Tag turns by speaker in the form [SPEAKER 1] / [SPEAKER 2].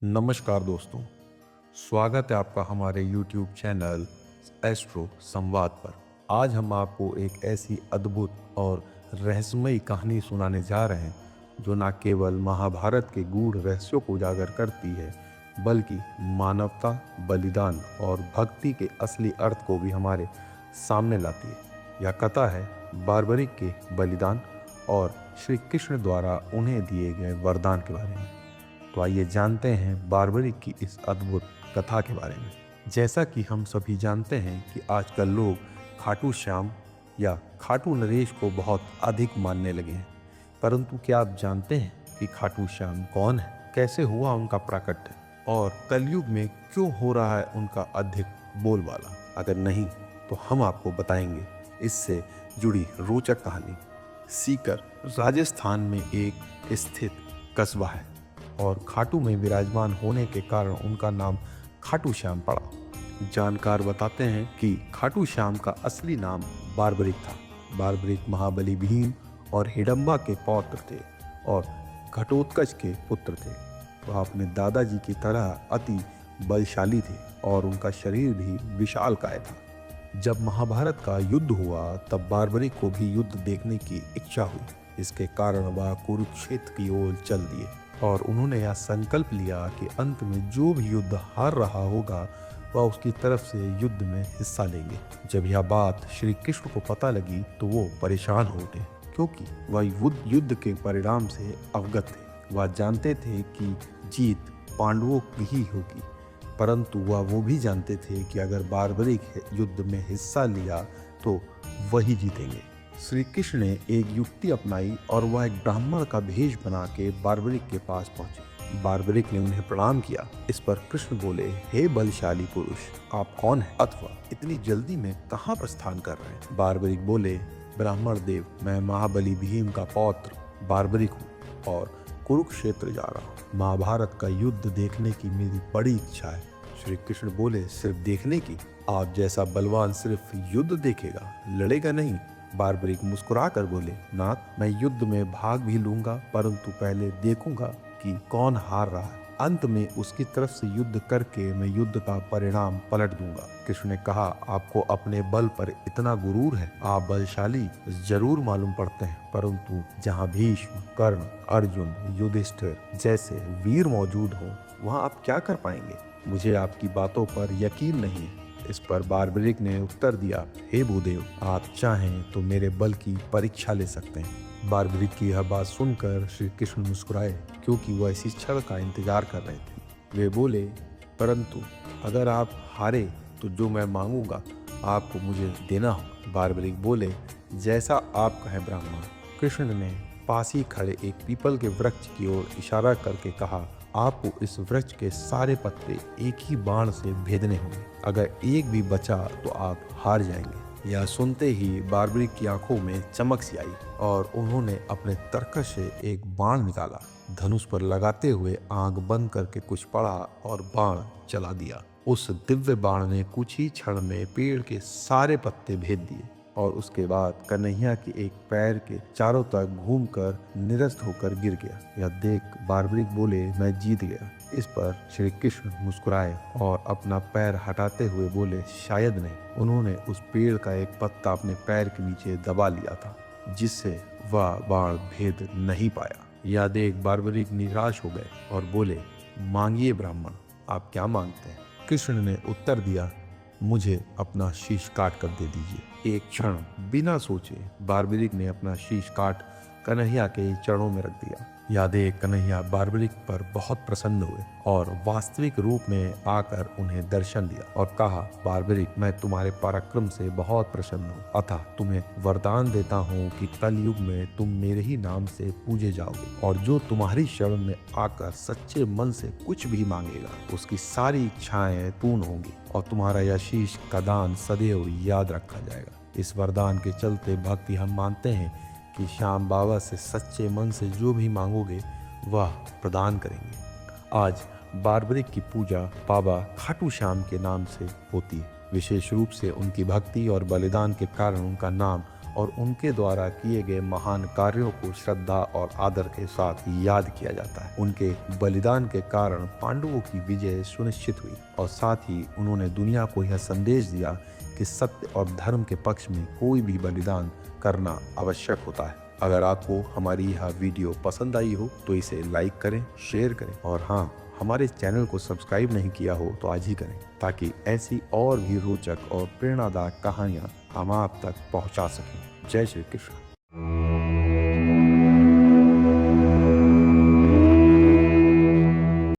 [SPEAKER 1] नमस्कार दोस्तों, स्वागत है आपका हमारे YouTube चैनल एस्ट्रो संवाद पर। आज हम आपको एक ऐसी अद्भुत और रहस्यमयी कहानी सुनाने जा रहे हैं जो न केवल महाभारत के गूढ़ रहस्यों को उजागर करती है, बल्कि मानवता, बलिदान और भक्ति के असली अर्थ को भी हमारे सामने लाती है। यह कथा है बार्बरिक के बलिदान और श्री कृष्ण द्वारा उन्हें दिए गए वरदान के बारे में। तो आइए जानते हैं बार्बरिक की इस अद्भुत कथा के बारे में। जैसा कि हम सभी जानते हैं कि आजकल लोग खाटू श्याम या खाटू नरेश को बहुत अधिक मानने लगे हैं, परंतु क्या आप जानते हैं कि खाटू श्याम कौन है, कैसे हुआ उनका प्राकट्य और कलयुग में क्यों हो रहा है उनका अधिक बोलबाला? अगर नहीं तो हम आपको बताएंगे इससे जुड़ी रोचक कहानी। सीकर राजस्थान में एक स्थित कस्बा है और खाटू में विराजमान होने के कारण उनका नाम खाटू श्याम पड़ा। जानकार बताते हैं कि खाटू श्याम का असली नाम बार्बरिक था। बार्बरिक महाबली भीम और हिडम्बा के पौत्र थे और घटोत्कच के पुत्र थे। वह अपने दादाजी की तरह अति बलशाली थे और उनका शरीर भी विशालकाय था। जब महाभारत का युद्ध हुआ तब बार्बरिक को भी युद्ध देखने की इच्छा हुई। इसके कारण वह कुरुक्षेत्र की ओर चल दिए और उन्होंने यह संकल्प लिया कि अंत में जो भी युद्ध हार रहा होगा वह उसकी तरफ से युद्ध में हिस्सा लेंगे। जब यह बात श्री कृष्ण को पता लगी तो वो परेशान हो उठे, क्योंकि वह युद्ध के परिणाम से अवगत थे। वह जानते थे कि जीत पांडवों की ही होगी, परंतु वह वो भी जानते थे कि अगर बार्बरिक युद्ध में हिस्सा लिया तो वही जीतेंगे। श्री कृष्ण ने एक युक्ति अपनाई और वह एक ब्राह्मण का भेष बना के बार्बरिक के पास पहुंचे। बार्बरिक ने उन्हें प्रणाम किया। इस पर कृष्ण बोले, हे बलशाली पुरुष, आप कौन हैं अथवा इतनी जल्दी में कहाँ प्रस्थान कर रहे हैं? बार्बरिक बोले, ब्राह्मण देव, मैं महाबली भीम का पौत्र बार्बरिक हूँ और कुरुक्षेत्र जा रहा हूँ। महाभारत का युद्ध देखने की मेरी बड़ी इच्छा है। श्री कृष्ण बोले, सिर्फ देखने की? आप जैसा बलवान सिर्फ युद्ध देखेगा, लड़ेगा नहीं। बार्बरिक मुस्कुरा कर बोले, नाथ, मैं युद्ध में भाग भी लूंगा, परंतु पहले देखूंगा कि कौन हार रहा है। अंत में उसकी तरफ से युद्ध करके मैं युद्ध का परिणाम पलट दूंगा। कृष्ण ने कहा, आपको अपने बल पर इतना गुरूर है, आप बलशाली जरूर मालूम पड़ते हैं, परंतु जहाँ भीष्म, कर्ण, अर्जुन, युधिष्ठिर जैसे वीर मौजूद हो वहाँ आप क्या कर पाएंगे? मुझे आपकी बातों पर यकीन नहीं है। इस पर बार्बरिक ने उत्तर दिया, हे भूदेव, आप चाहें तो मेरे बल की परीक्षा ले सकते हैं। बार्बरिक की यह बात सुनकर श्री कृष्ण मुस्कुराए, क्योंकि वह इसी क्षण का इंतजार कर रहे थे। वे बोले, परंतु अगर आप हारे तो जो मैं मांगूंगा आपको मुझे देना हो। बार्बरिक बोले, जैसा आप कहें ब्राह्मण। कृष्ण ने पास ही खड़े एक पीपल के वृक्ष की ओर इशारा करके कहा, आपको इस वृक्ष के सारे पत्ते एक ही बाण से भेदने होंगे। अगर एक भी बचा तो आप हार जाएंगे। यह सुनते ही बार्बरिक की आंखों में चमक सी आई और उन्होंने अपने तरकश से एक बाण निकाला। धनुष पर लगाते हुए आंख बंद करके कुछ पढ़ा और बाण चला दिया। उस दिव्य बाण ने कुछ ही क्षण में पेड़ के सारे पत्ते भेद दिए और उसके बाद कन्हैया के एक पैर के चारों तरफ घूमकर निरस्त होकर गिर गया। यह देख बार्बरिक बोले, मैं जीत गया। इस पर श्री कृष्ण मुस्कुराए और अपना पैर हटाते हुए बोले, शायद नहीं। उन्होंने उस पेड़ का एक पत्ता अपने पैर के नीचे दबा लिया था, जिससे वह बाण भेद नहीं पाया। यह देख बार्बरिक निराश हो गए और बोले, मांगिए ब्राह्मण, आप क्या मांगते हैं? कृष्ण ने उत्तर दिया, मुझे अपना शीश काट कर दे दीजिए। एक क्षण बिना सोचे बार्बरिक ने अपना शीश काट कन्हैया के चरणों में रख दिया। यह देख कन्हैया बार्बरिक पर बहुत प्रसन्न हुए और वास्तविक रूप में आकर उन्हें दर्शन दिया और कहा, बार्बरिक, मैं तुम्हारे पराक्रम से बहुत प्रसन्न हूँ, अतः तुम्हें वरदान देता हूँ कि कलयुग में तुम मेरे ही नाम से पूजे जाओगे और जो तुम्हारी शरण में आकर सच्चे मन से कुछ भी मांगेगा उसकी सारी इच्छाएं पूर्ण होंगी और तुम्हारा यह शीश का दान सदैव याद रखा जाएगा। इस वरदान के चलते भक्ति हम मानते हैं कि श्याम बाबा से सच्चे मन से जो भी मांगोगे वह प्रदान करेंगे। आज बार्बरिक की पूजा बाबा खाटू श्याम के नाम से होती है। विशेष रूप से उनकी भक्ति और बलिदान के कारण उनका नाम और उनके द्वारा किए गए महान कार्यों को श्रद्धा और आदर के साथ याद किया जाता है। उनके बलिदान के कारण पांडवों की विजय सुनिश्चित हुई और साथ ही उन्होंने दुनिया को यह संदेश दिया कि सत्य और धर्म के पक्ष में कोई भी बलिदान करना आवश्यक होता है। अगर आपको हमारी यह वीडियो पसंद आई हो तो इसे लाइक करें, शेयर करें और हाँ, हमारे चैनल को सब्सक्राइब नहीं किया हो तो आज ही करें, ताकि ऐसी और भी रोचक और प्रेरणादायक कहानियाँ हम आप तक पहुँचा सकें। जय श्री कृष्ण।